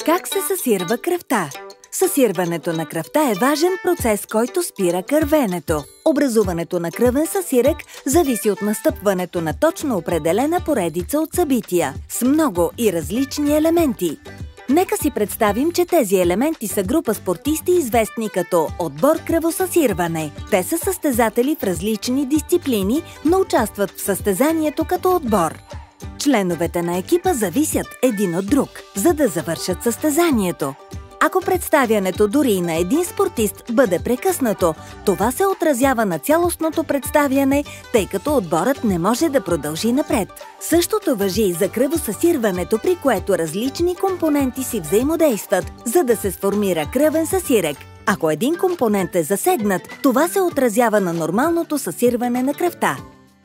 Как се съсирва кръвта? Съсирването на кръвта е важен процес, който спира кървенето. Образуването на кръвен съсирек зависи от настъпването на точно определена поредица от събития с много и различни елементи. Нека си представим, че тези елементи са група спортисти, известни като отбор кръвосъсирване. Те са състезатели в различни дисциплини, но участват в състезанието като отбор. Членовете на екипа зависят един от друг, за да завършат състезанието. Ако представянето дори и на един спортист бъде прекъснато, това се отразява на цялостното представяне, тъй като отборът не може да продължи напред. Същото важи и за кръвосъсирването, при което различни компоненти си взаимодействат, за да се сформира кръвен съсирек. Ако един компонент е засегнат, това се отразява на нормалното съсирване на кръвта.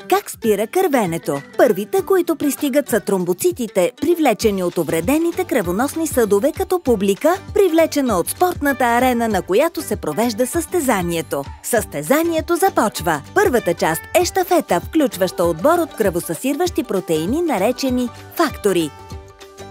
Как спира кървенето? Първите, които пристигат, са тромбоцитите, привлечени от увредените кръвоносни съдове като публика, привлечена от спортната арена, на която се провежда състезанието. Състезанието започва. Първата част е щафета, включваща отбор от кръвосъсирващи протеини, наречени фактори.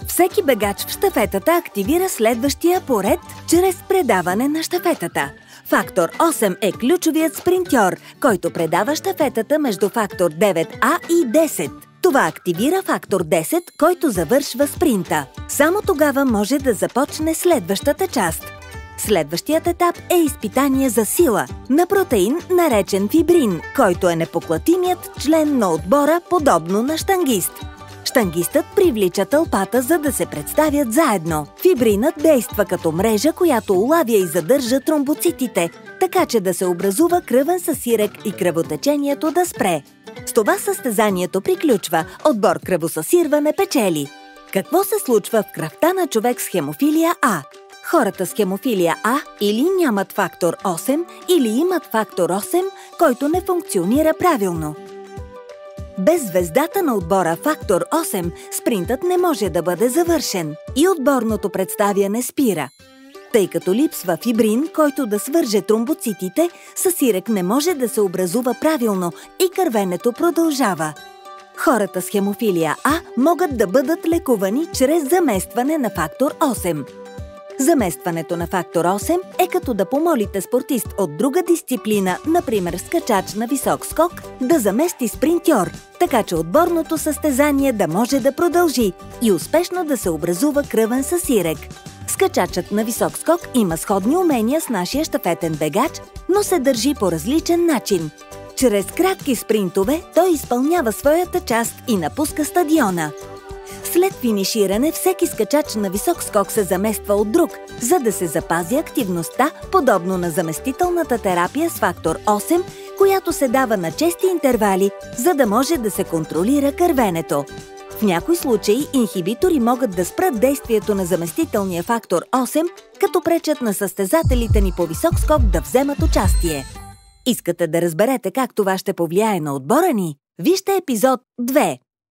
Всеки бегач в щафетата активира следващия поред чрез предаване на щафетата. Фактор 8 е ключовият спринтьор, който предава щафетата между фактор 9А и 10. Това активира фактор 10, който завършва спринта. Само тогава може да започне следващата част. Следващият етап е изпитание за сила на протеин, наречен фибрин, който е непоклатимият член на отбора, подобно на щангист. Щангистът привлича тълпата, за да се представят заедно. Фибринът действа като мрежа, която улавя и задържа тромбоцитите, така че да се образува кръвен съсирек и кръвотечението да спре. С това състезанието приключва, отбор кръвосъсирване печели. Какво се случва в кръвта на човек с хемофилия А? Хората с хемофилия А или нямат фактор 8, или имат фактор 8, който не функционира правилно. Без звездата на отбора фактор 8, спринтът не може да бъде завършен и отборното представяне спира. Тъй като липсва фибрин, който да свърже тромбоцитите, съсирек не може да се образува правилно и кървенето продължава. Хората с хемофилия А могат да бъдат лекувани чрез заместване на фактор 8. Заместването на фактор 8 е като да помолите спортист от друга дисциплина, например скачач на висок скок, да замести спринтьор, така че отборното състезание да може да продължи и успешно да се образува кръвен съсирек. Скачачът на висок скок има сходни умения с нашия щафетен бегач, но се държи по различен начин. Чрез кратки спринтове той изпълнява своята част и напуска стадиона. След финиширане всеки скачач на висок скок се замества от друг, за да се запази активността, подобно на заместителната терапия с фактор 8, която се дава на чести интервали, за да може да се контролира кървенето. В някои случаи инхибитори могат да спрат действието на заместителния фактор 8, като пречат на състезателите ни по висок скок да вземат участие. Искате да разберете как това ще повлияе на отбора ни? Вижте епизод 2.